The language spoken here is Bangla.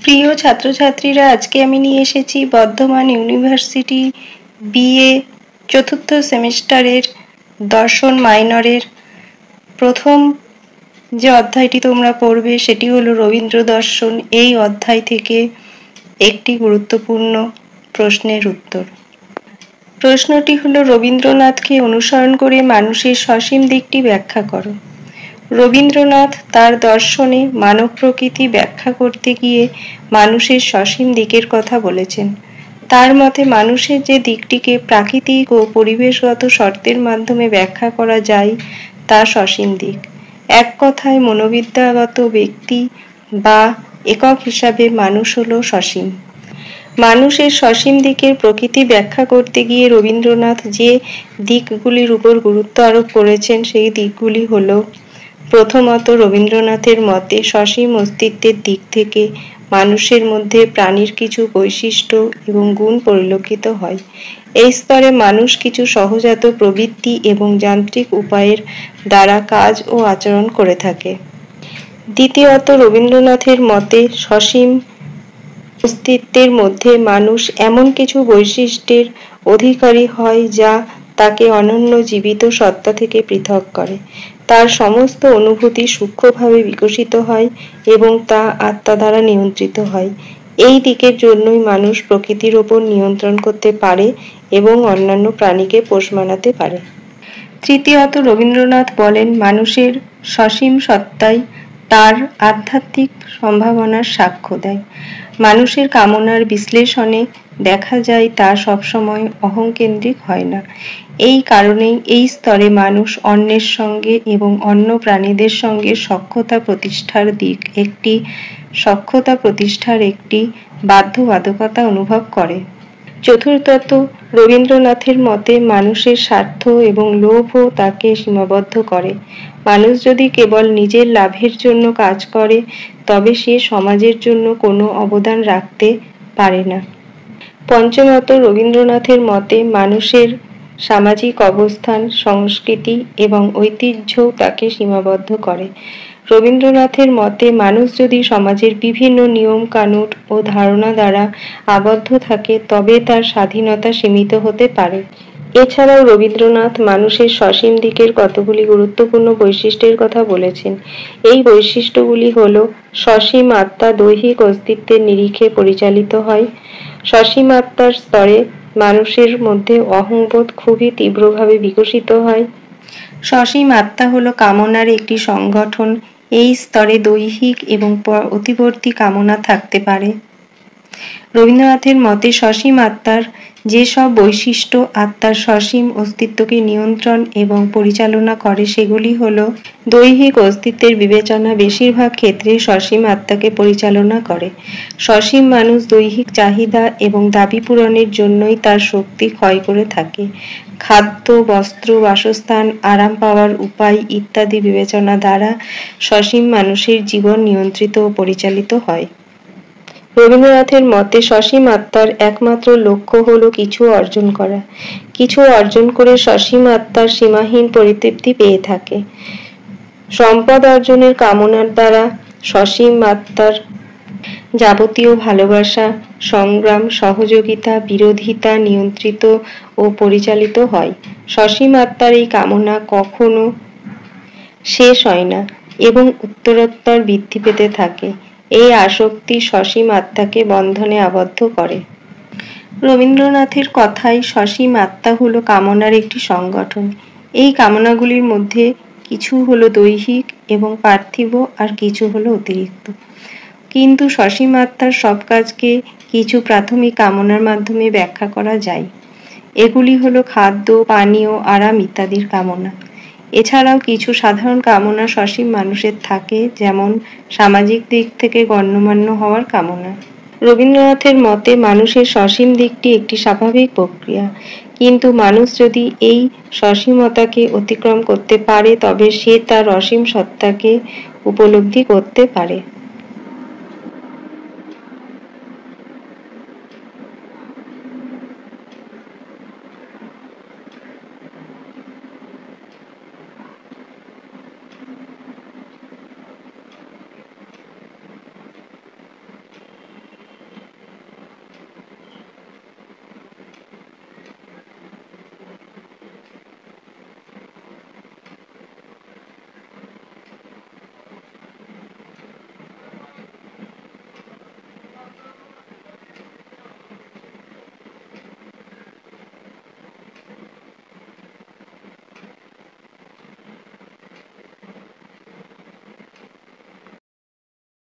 প্রিয় ছাত্রছাত্রীরা, আজকে আমি নিয়ে এসেছি বর্ধমান ইউনিভার্সিটি বিএ চতুর্থ সেমিস্টারের দর্শন মাইনরের প্রথম যে অধ্যায়টি তোমরা পড়বে সেটি হলো রবীন্দ্র দর্শন। এই অধ্যায় থেকে একটি গুরুত্বপূর্ণ প্রশ্নের উত্তর। প্রশ্নটি হলো, রবীন্দ্রনাথকে অনুসরণ করে মানুষের সসীম দিকটি ব্যাখ্যা করো। রবীন্দ্রনাথ তার দর্শনে মানব প্রকৃতি ব্যাখ্যা করতে গিয়ে মানুষের সসীম দিকের কথা বলেছেন। তার মতে মানুষের যে দিকটিকে প্রাকৃতিক ও পরিবেশগত শর্তের মাধ্যমে ব্যাখ্যা করা যায় তা সসীম দিক। এক কথায় মনোবিদ্যাগত ব্যক্তি বা একক হিসাবে মানুষ হলো সসীম। মানুষের সসীম দিকের প্রকৃতি ব্যাখ্যা করতে গিয়ে রবীন্দ্রনাথ যে দিকগুলির উপর গুরুত্ব আরোপ করেছেন সেই দিকগুলি হলো: প্রথমত, রবীন্দ্রনাথের মতে সসীম অস্তিত্বের দিক থেকে মানুষের মধ্যে প্রাণীর কিছু বৈশিষ্ট্য এবং গুণ পরিলক্ষিত হয়। এই স্তরে মানুষ কিছু সহজাত প্রবৃত্তি এবং যান্ত্রিক উপায়ের দ্বারা কাজ ও আচরণ করে থাকে। দ্বিতীয়ত, রবীন্দ্রনাথের মতে সসীম অস্তিত্বের মধ্যে মানুষ এমন কিছু বৈশিষ্ট্যের অধিকারী হয় যা তাকে অনন্য জীবিত সত্তা থেকে পৃথক করে। তার সমস্ত অনুভূতি সূক্ষ্মভাবে বিকশিত হয় এবং তা আত্মা দ্বারা নিয়ন্ত্রিত হয়। এই দিকের জন্যই মানুষ প্রকৃতির ওপর নিয়ন্ত্রণ করতে পারে এবং অন্যান্য প্রাণীকে পোষ মানাতে পারে। তৃতীয়ত, রবীন্দ্রনাথ বলেন মানুষের সসীম সত্তাই তার আধ্যাত্মিক সম্ভাবনার সাক্ষ্য দেয়। মানুষের কামনার বিশ্লেষণে দেখা যায় তা সবসময় অহংকেন্দ্রিক হয় না। এই কারণেই এই স্তরে মানুষ অন্যের সঙ্গে এবং অন্য প্রাণীদের সঙ্গে সখ্যতা প্রতিষ্ঠার একটি বাধ্যবাধকতা অনুভব করে। চতুর্থত, রবীন্দ্রনাথের মতে মানুষের স্বার্থ এবং লোভও তাকে সীমাবদ্ধ করে। মানুষ যদি কেবল নিজের লাভের জন্য কাজ করে তবে সে সমাজের জন্য কোনো অবদান রাখতে পারে না। পঞ্চমত, রবীন্দ্রনাথের মতে মানুষের সামাজিক অবস্থান, সংস্কৃতি এবং ঐতিহ্যও তাকে সীমাবদ্ধ করে। রবীন্দ্রনাথের মতে মানুষ যদি সমাজের বিভিন্ন নিয়ম কানুন ও ধারণা দ্বারা আবদ্ধ থাকে তবে তার স্বাধীনতা সীমিত হতে পারে। এছাড়াও রবীন্দ্রনাথ মানুষের সসীম দিকের কতগুলি গুরুত্বপূর্ণ বৈশিষ্ট্যের কথা বলেছেন। এই বৈশিষ্ট্যগুলি হল: সসীম আত্মা দৈহিক অস্তিত্বের নিরিখে পরিচালিত হয়। সসীম আত্মার স্তরে মানুষের মধ্যে অহংবোধ খুবই তীব্রভাবে বিকশিত হয়। সসীম আত্মা হলো কামনার একটি সংগঠন। এই স্তরে দৈহিক এবং অতিবর্তী কামনা থাকতে পারে। রবীন্দ্রনাথের মতে সসীম আত্মার যেসব বৈশিষ্ট্য আত্মার সসীম অস্তিত্বকে নিয়ন্ত্রণ এবং পরিচালনা করে সেগুলি হল: দৈহিক অস্তিত্বের বিবেচনা বেশিরভাগ ক্ষেত্রে সসীম আত্মাকে পরিচালনা করে। সসীম মানুষ দৈহিক চাহিদা এবং দাবি পূরণের জন্যই তার শক্তি ক্ষয় করে থাকে। খাদ্য, বস্ত্র, বাসস্থান, আরাম পাওয়ার উপায় ইত্যাদি বিবেচনা দ্বারা সসীম মানুষের জীবন নিয়ন্ত্রিত ও পরিচালিত হয়। রবীন্দ্রনাথের মতে সসীম আত্মার একমাত্র লক্ষ্য হল কিছু অর্জন করা। কিছু অর্জন করে সসীম আত্মার সীমাহীন পরিতৃপ্তি পেয়ে থাকে। সম্পদ অর্জনের কামনার দ্বারা সসীম আত্মার যাবতীয় ভালোবাসা, সংগ্রাম, সহযোগিতা, বিরোধিতা নিয়ন্ত্রিত ও পরিচালিত হয়। সসীম আত্মার এই কামনা কখনো শেষ হয় না এবং উত্তরোত্তর বৃদ্ধি পেতে থাকে। এই আসক্তি সসীম আত্মাকে বন্ধনে আবদ্ধ করে। রবীন্দ্রনাথের কথায় সসীম আত্মা হলো কামনার একটি সংগঠন। এই কামনাগুলির মধ্যে কিছু হলো দৈহিক এবং পার্থিব, আর কিছু হলো অতিরিক্ত। কিন্তু সসীম আত্মার সব কাজকে কিছু প্রাথমিক কামনার মাধ্যমে ব্যাখ্যা করা যায়। এগুলি হলো খাদ্য, পানীয়, আরাম ইত্যাদির কামনা। এছাড়াও কিছু সাধারণ কামনা সসীম মানুষের থাকে, যেমন সামাজিক দিক থেকে গণ্যমান্য হওয়ার কামনা। রবীন্দ্রনাথের মতে মানুষের সসীম দিকটি একটি স্বাভাবিক প্রক্রিয়া, কিন্তু মানুষ যদি এই সসীমতাকে অতিক্রম করতে পারে তবে সে তার অসীম সত্তাকে উপলব্ধি করতে পারে।